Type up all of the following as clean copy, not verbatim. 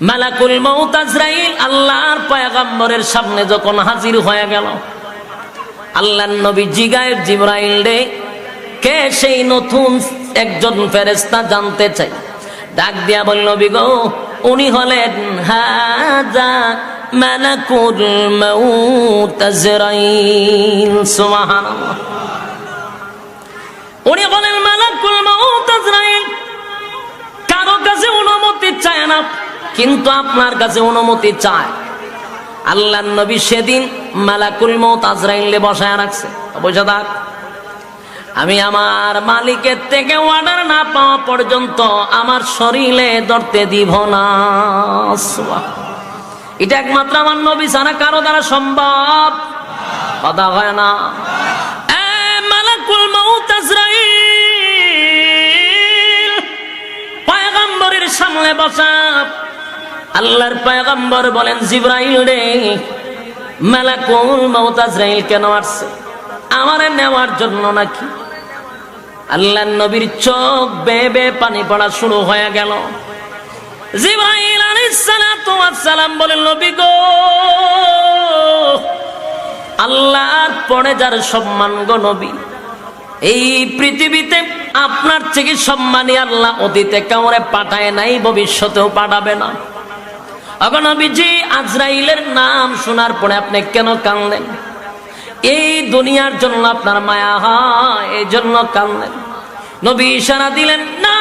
মালাকুল মউত আজরাইল আল্লাহর পয়গম্বরের সামনে যখন হাজির হয়ে গেল, আল্লাহর নবী জিগায় জিবরাইল রে, কে সেই নতুন একজন ফেরেশতা জানতে চাই। ডাক দিয়া বলল, নবী গো, উনি হলেন হাজা মালাকুল মউত আজরাইল। সুবহানাল্লাহ। উনি বলেন মালাকুল মউত আজরাইল কারো কাছে অনুমতি চায় না, কিন্তু আপনার কাছে অনুমতি চায়। আল্লাহর নবী সেদিন মালাকুল মউত আজরাইলে বসায় রাখছে, বুঝা থাক, আমি আমার মালিকের থেকে অর্ডার না পাওয়া পর্যন্ত আমার শরীরে ধরতে দিব না। এটা একমাত্র আমার নবী ছাড়া কারো দ্বারা সম্ভব, কথা হয় না। মালাকুল মউত আজরাইল পয়গম্বরের সামনে বসা। আল্লাহর পয়গম্বর বলেন, জিবরাইল রে, মালাকুল মউত আজরাইল কেন আসছে? আমারে নেওয়ার জন্য নাকি? আল্লাহর নবীর চোখ বেয়ে বেয়ে পানি পড়া শুরু হয়ে গেল। জিবরাইল আলাইহিস সালাতু ওয়াস সালাম বলেন, নবী গো, আল্লাহর পরে যার সম্মান গো নবী, এই পৃথিবীতে আপনার থেকে সম্মানী আল্লাহ অতীতে কাউরে পাঠায় নাই, ভবিষ্যতেও পাঠাবে না। আগো নবীজি, আজরাইলের নাম শোনার পরে আপনি কেন কাঁদলেন? এই দুনিয়ার জন্য আপনার মায়া হয়, এই জন্য কাঁদলেন। নবী ইশারা দিলেন, না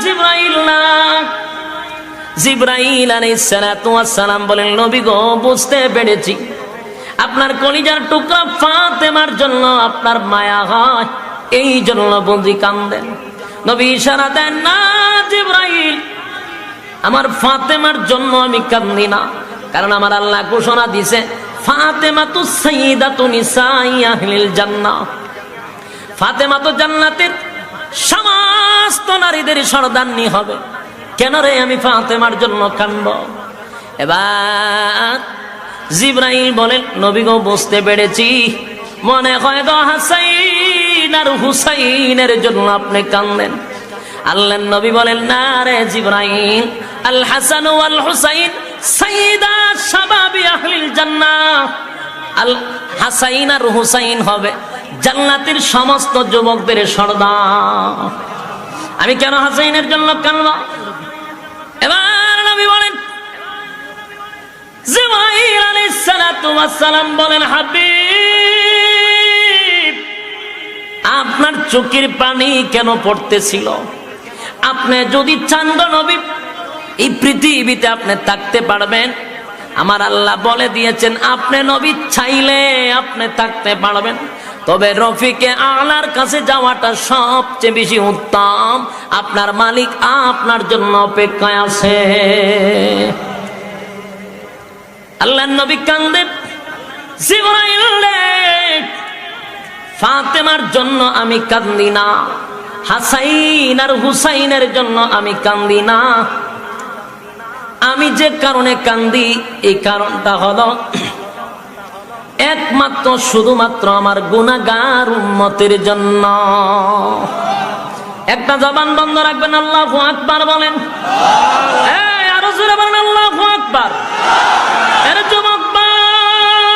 জিবরাইল না। জিবরাইল আলাইহিস সালাতু ওয়াস সালাম বলেন, নবী গো, বুঝতে পেরেছি আপনার কলিজার টুকরা ফাতেমার জন্য আপনার মায়া হয়, এই জন্য বুঝি কাঁদেন। নবী ইশারা দেন, না জিবরাইল, আমার ফাতেমার জন্য আমি কাঁদি না, কারণ আমার আল্লাহ ঘোষণা দিয়েছে, ফাতেমাতু সাইয়্যিদাতু নিসাই আহলিল জান্নাহ, ফাতেমা তো জান্নাতের সমস্ত নারীদের সর্দারনি হবে। কেন রে আমি ফাতেমার জন্য কাঁদব? এবার জিবরাইল বলেন, নবী গো, বুঝতে পেরেছি, মনে হয় গো হাসাইন আর হুসাইনের জন্য আপনি কাঁদেন। আল্লাহর নবী বলেন, না রে জিবরাইল, আল হাসান ওয়াল হুসাইন সাইয়্যিদা শাবাবি আহলিল জান্নাহ। আল হাসাইন আর হুসাইন হবে জান্নাতের সমস্ত যুবকদের সর্দার। আমি কেন হাসাইনের জন্য কাঁদব? এবার নবী বলেন, জিবরাইল আলাইহিস সালাতু ওয়াস সালাম বলেন, হাবিব, আপনার চোখের পানি কেন পড়তেছিল? আপনি যদি চান গো নবী, এই পৃথিবীতে আপনি থাকতে পারবেন। আমার আল্লাহ বলে দিয়েছেন, আপনি নবী চাইলে আপনি থাকতে পারবেন, তবে রফিকে আলার কাছে যাওয়াটা সবচেয়ে বেশি উত্তম। আপনার মালিক আপনার জন্য অপেক্ষায় আছে। আল্লাহর নবী কান্দে, জিবরাইল রে, ফাতেমার জন্য আমি কান্দি না, হাসাইন আর হুসাইনের জন্য আমি কান্দি না। আমি যে কারণে কান্দি, এই কারণটা হলো একমাত্র শুধুমাত্র আমার গুনাহগার উম্মতের জন্য। একটা জবান বন্ধ রাখবেন, আল্লাহু আকবার বলেন। আরো জোরে বলেন, আল্লাহু আকবার। এর যুবক ভাই,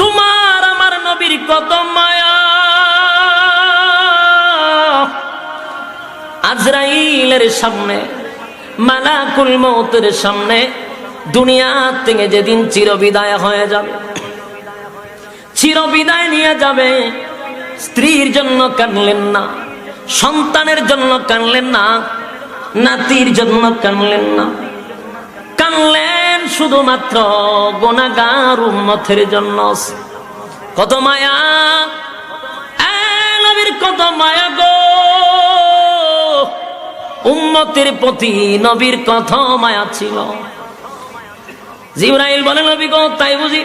তোমার আমার নবীর কত মায়া। আজরাইলের সামনে, মালাকুল মউতের সামনে দুনিয়া থেকে যেদিন চিরবিদায় হয়ে যাবে, চিরবিদায় নিয়ে যাবে, স্ত্রীর জন্য কাঁদলেন না, সন্তানের জন্য কাঁদলেন না, নাতির জন্য কাঁদলেন না, কাঁদলেন শুধুমাত্র গুনাহগার উম্মতের জন্য। কত মায়া, নবীর কত মায়া গো, উম্মতের প্রতি নবীর কত মায়া ছিল। জিবরাইল বলে, নবী গো, তাই বুঝি?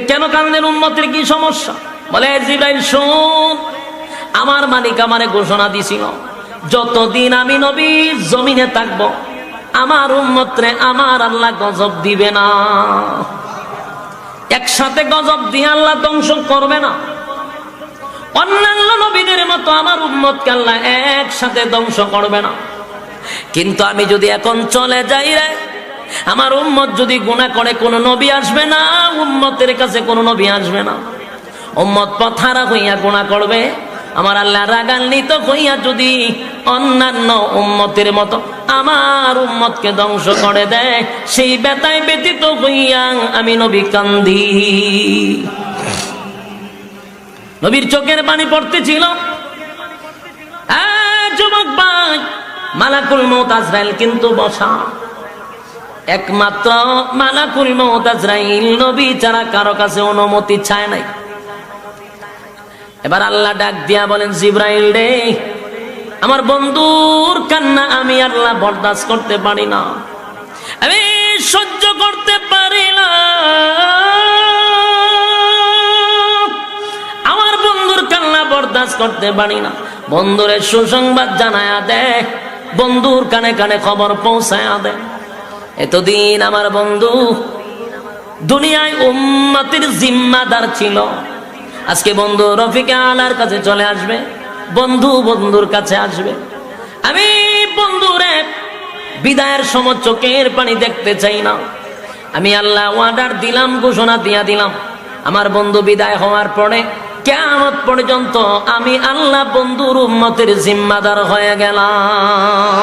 কেন কাঁদেন? উম্মতের কি সমস্যা? বলে, জিবরাইল শুন, আমার মালিক আমারে ঘোষণা দিছিল, যতদিন আমি নবী জমিনে থাকবো, আমার উম্মতরে আমার আল্লাহ গজব দিবে না। একসাথে গজব দিয়ে আল্লাহ ধ্বংস করবে না। অন্যান্য নবীদের মতো আমার উম্মতকে আল্লাহ একসাথে ধ্বংস করবে না। কিন্তু আমি যদি এখন চলে যাই রে, আমার উম্মত যদি গুনাহ করে, কোন নবী আসবে না, উম্মতের কাছে কোন নবী আসবে না। উম্মত পথারা হইয়া গুনাহ করবে, আমার আল্লাহ রাগান্বিত হইয়া যদি অন্যান্য উম্মতের মতো আমার উম্মতকে ধ্বংস করে দেয়, সেই ব্যথায় ব্যথিত হইয়া আমি নবী কান্দি। নবীর চোখের পানি পড়তেছিল। যুবক ভাই, মালাকুল মউত আজরাইল কিন্তু বসা। একমাত্র মালাকুল মউত আজরাইল নবী ছাড়া কারো কাছে অনুমতি চায় নাই। এবার আল্লাহ ডাক দিয়া বলেন, জিবরাইল রে, আমার বন্ধুর কান্না আমি আল্লাহ বরদাস্ত করতে পারি না, আমি সহ্য করতে পারি না। আমার বন্ধুর কান্না বরদাস্ত করতে পারি না। বন্ধুরে সুসংবাদ জানায়া দে, বন্ধুর কানে কানে খবর পৌঁছায়া দে। এতদিন আমার বন্ধু দুনিয়ায় উম্মতের জিম্মাদার ছিল, আজকে বন্ধু রফিকে আলার কাছে চলে আসবে, বন্ধু বন্ধুর কাছে আসবে। আমি বন্ধুরে বিদায়ের সময় চোখের পানি দেখতে চাই না। আমি আল্লাহ অর্ডার দিলাম, ঘোষণা দিয়া দিলাম, আমার বন্ধু বিদায় হওয়ার পরে কিয়ামত পর্যন্ত আমি আল্লাহ বন্ধুর উম্মতের জিম্মাদার হয়ে গেলাম।